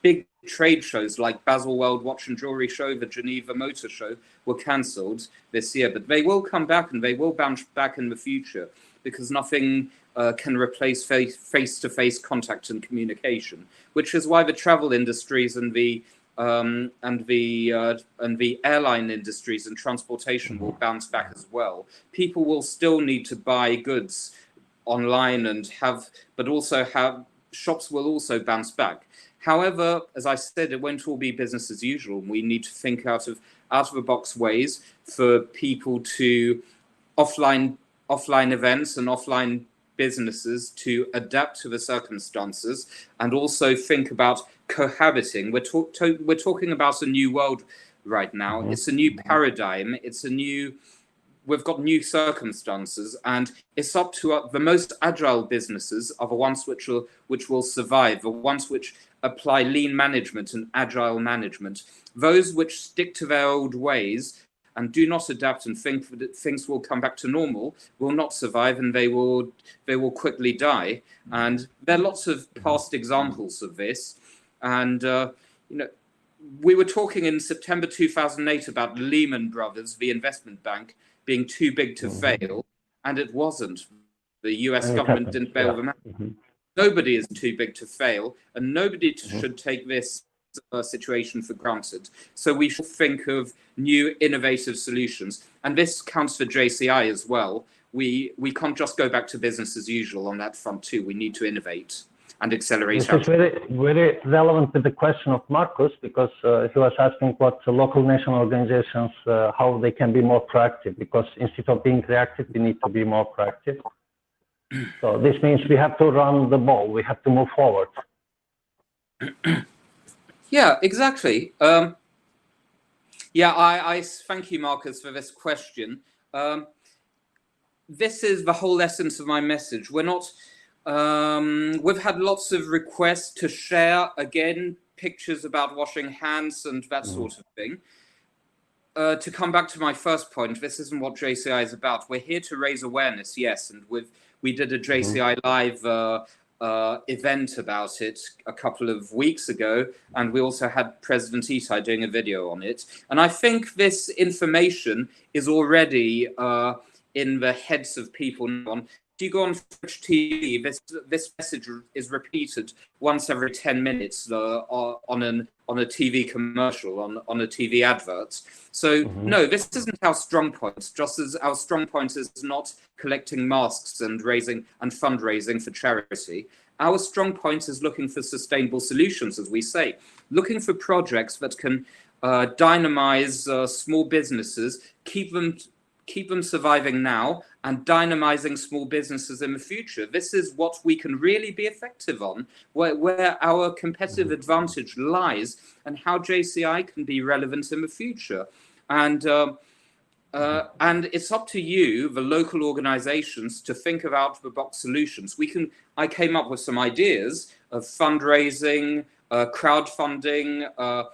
Speaker 2: big trade shows like Basel World Watch and Jewellery Show, the Geneva Motor Show, were cancelled this year, but they will come back and they will bounce back in the future because nothing can replace face-to-face contact and communication, which is why the travel industries and the airline industries and transportation will bounce back as well. People will still need to buy goods online and but also shops will also bounce back. However, as I said, it won't all be business as usual. We need to think out of the box ways for people to offline events and offline businesses to adapt to the circumstances and also think about cohabiting. We're talking about a new world right now. It's a new paradigm. We've got new circumstances, and it's up to the most agile businesses are the ones which will survive, the ones which apply lean management and agile management. Those which stick to their old ways and do not adapt and think that things will come back to normal will not survive, and they will quickly die. And there are lots of past examples of this. And we were talking in September 2008 about Lehman Brothers, the investment bank, being too big to fail, and it wasn't. The US government didn't bail them out. Nobody is too big to fail, and nobody should take this situation for granted. So we should think of new innovative solutions, and this counts for JCI as well. We can't just go back to business as usual on that front too. We need to innovate and accelerate.
Speaker 1: This is very relevant with the question of Marcus, because he was asking what the local national organizations, how they can be more proactive, because instead of being reactive, we need to be more proactive. So this means we have to run the ball, we have to move forward.
Speaker 2: Yeah, exactly. I thank you, Marcus, for this question. This is the whole essence of my message. We're not, we've had lots of requests to share, again, pictures about washing hands and that sort of thing. To come back to my first point, this isn't what JCI is about. We're here to raise awareness, yes, and we did a JCI Live event about it a couple of weeks ago, and we also had President Itai doing a video on it. And I think this information is already in the heads of people now. If you go on French TV, this message is repeated once every 10 minutes on a TV commercial, on a TV advert. So no, this isn't our strong point, just as our strong point is not collecting masks and fundraising for charity. Our strong point is looking for sustainable solutions, as we say, looking for projects that can dynamize small businesses, keep them surviving now, and dynamizing small businesses in the future. This is what we can really be effective on, where our competitive advantage lies, and how JCI can be relevant in the future. And it's up to you, the local organizations, to think of out-of-the-box solutions. I came up with some ideas of fundraising, crowdfunding,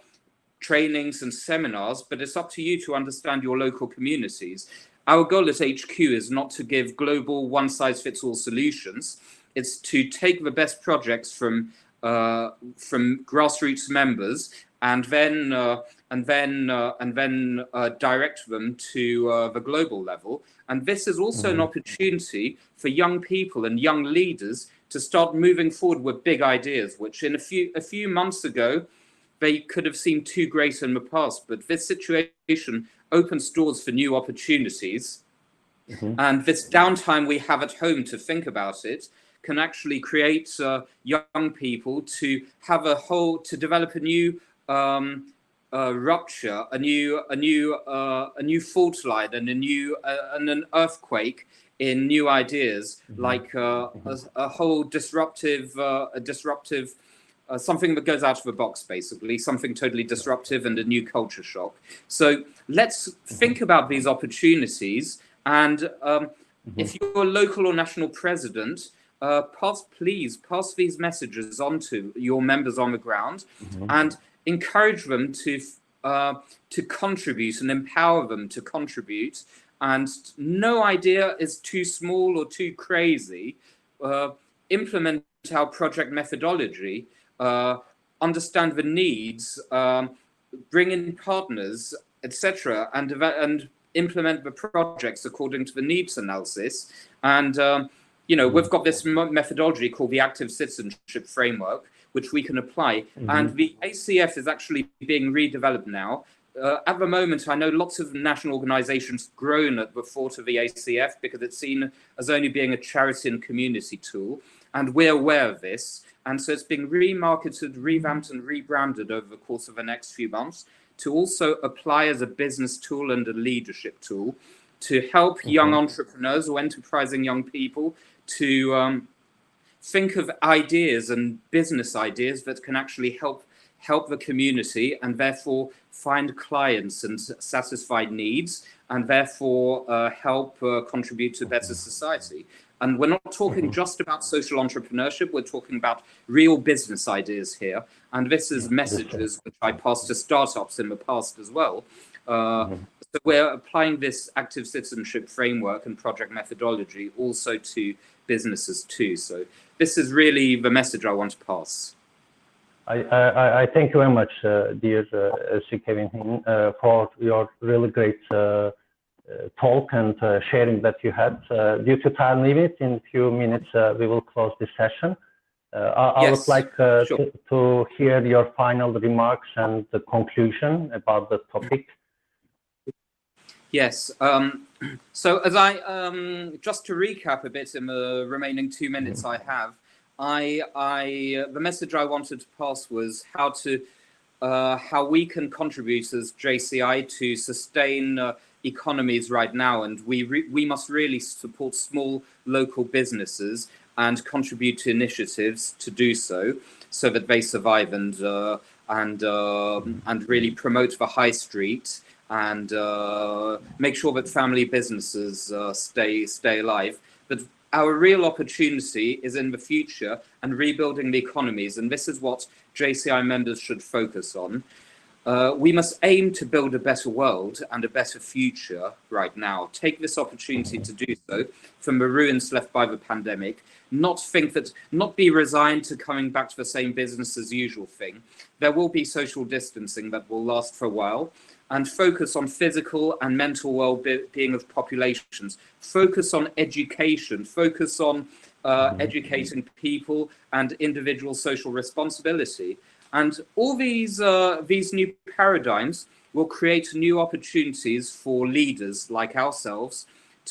Speaker 2: trainings and seminars, but it's up to you to understand your local communities. Our goal at HQ is not to give global one-size-fits-all solutions. It's to take the best projects from grassroots members and then direct them to the global level. And this is also an opportunity for young people and young leaders to start moving forward with big ideas, which in a few months ago they could have seemed too great in the past. But this situation opens doors for new opportunities. And this downtime we have at home to think about it can actually create young people to have to develop a new rupture, a new fault line, and an earthquake in new ideas, like a whole disruptive, something that goes out of the box, basically, something totally disruptive and a new culture shock. So let's think about these opportunities. And if you're a local or national president, please pass these messages on to your members on the ground and encourage them to contribute and empower them to contribute. And no idea is too small or too crazy. Implement our project methodology, understand the needs, bring in partners, etc., and implement the projects according to the needs analysis. And we've got this methodology called the Active Citizenship Framework, which we can apply. And the ACF is actually being redeveloped now. At the moment, I know lots of national organizations groan at the thought of the ACF because it's seen as only being a charity and community tool. And we're aware of this. And so it's being remarketed, revamped and rebranded over the course of the next few months to also apply as a business tool and a leadership tool to help young entrepreneurs or enterprising young people to think of ideas and business ideas that can actually help the community and therefore find clients and satisfy needs and therefore help contribute to a better society. And we're not talking just about social entrepreneurship, we're talking about real business ideas here. And this is messages which I passed to startups in the past as well. So we're applying this active citizenship framework and project methodology also to businesses too. So this is really the message I want to pass.
Speaker 1: I thank you very much, dear Sir Kevin, for your really great talk and sharing that you had. Due to time limit, in a few minutes we will close this session. I would like to hear your final remarks and the conclusion about the topic.
Speaker 2: Yes. So as just to recap a bit in the remaining 2 minutes I have, the message I wanted to pass was how we can contribute as JCI to sustain economies right now, and we must really support small local businesses and contribute to initiatives to do so that they survive and really promote the high street and make sure that family businesses stay alive. But our real opportunity is in the future and rebuilding the economies, and this is what JCI members should focus on. We must aim to build a better world and a better future right now. Take this opportunity to do so from the ruins left by the pandemic. Not be resigned to coming back to the same business as usual thing. There will be social distancing that will last for a while, and focus on physical and mental well-being of populations. Focus on education. Focus on educating people and individual social responsibility. And all these new paradigms will create new opportunities for leaders like ourselves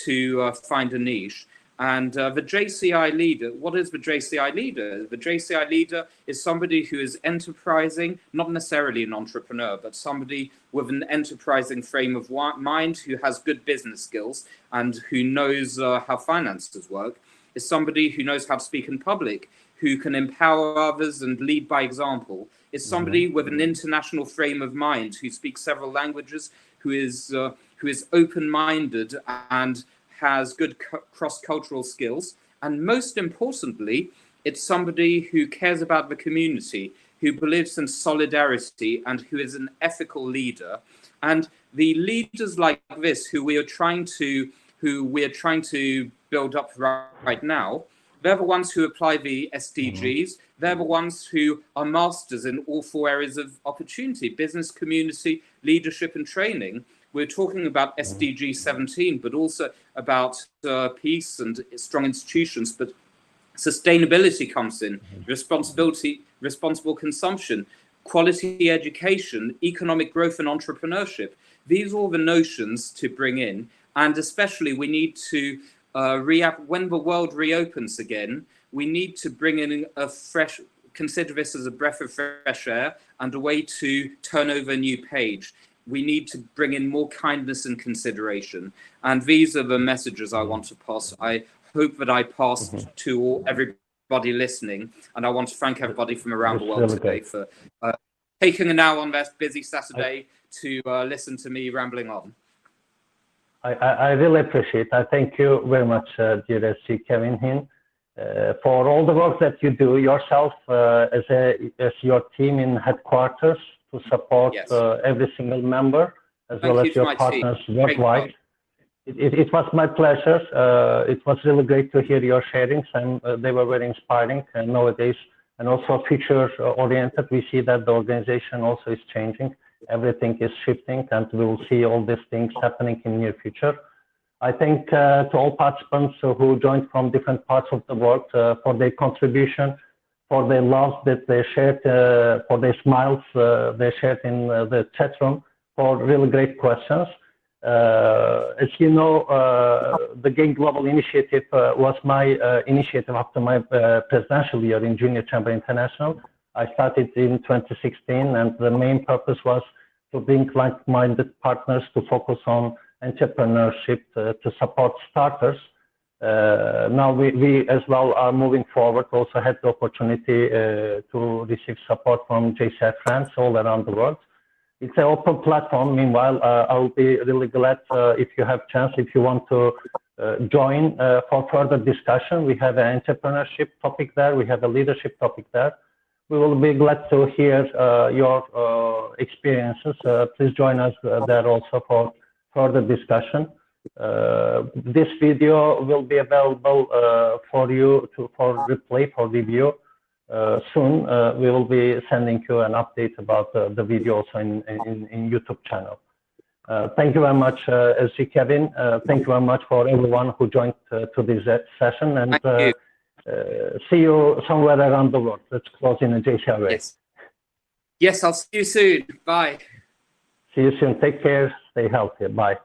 Speaker 2: to find a niche. And the JCI leader, what is the JCI leader? The JCI leader is somebody who is enterprising, not necessarily an entrepreneur, but somebody with an enterprising frame of mind who has good business skills and who knows how finances work. Is somebody who knows how to speak in public, who can empower others and lead by example. Is somebody with an international frame of mind, who speaks several languages, who is open-minded and has good cross-cultural skills. And most importantly, it's somebody who cares about the community, who believes in solidarity and who is an ethical leader. And the leaders like this who we are trying to build up right now They're the ones who apply the SDGs. They're the ones who are masters in all 4 areas of opportunity: business, community, leadership, and training. We're talking about SDG 17, but also about peace and strong institutions. But sustainability comes in, responsible consumption, quality education, economic growth, and entrepreneurship. These are all the notions to bring in. And especially we need to, when the world reopens again, we need to bring in a fresh, consider this as a breath of fresh air and a way to turn over a new page. We need to bring in more kindness and consideration. And these are the messages I want to pass. I hope that I passed to everybody listening. And I want to thank everybody from around the world today for taking an hour on their busy Saturday to listen to me rambling on.
Speaker 1: I really appreciate it. I thank you very much, dear SC Kevin Hin, for all the work that you do yourself as your team in headquarters to support every single member, as well as your partners worldwide. It was my pleasure. It was really great to hear your sharings, and they were very inspiring. And nowadays, and also future-oriented, we see that the organization also is changing. Everything is shifting, and we will see all these things happening in the near future. I thank to all participants who joined from different parts of the world for their contribution, for their love that they shared, for their smiles they shared in the chat room, for really great questions. As you know, the Gain Global Initiative was my initiative after my presidential year in Junior Chamber International. I started in 2016, and the main purpose was to bring like-minded partners to focus on entrepreneurship to support starters. Now we as well are moving forward, also had the opportunity to receive support from JCI France all around the world. It's an open platform. Meanwhile, I will be really glad if you have chance, if you want to join for further discussion. We have an entrepreneurship topic there. We have a leadership topic there. We will be glad to hear your experiences. Please join us there also for further discussion. This video will be available for you for replay, for review. Soon we will be sending you an update about the video also in YouTube channel. Thank you very much, SG Kevin. Thank you very much for everyone who joined to this session, and see you somewhere around the world. Let's close in a JCI way.
Speaker 2: Yes, I'll see you soon. Bye.
Speaker 1: See you soon. Take care. Stay healthy. Bye.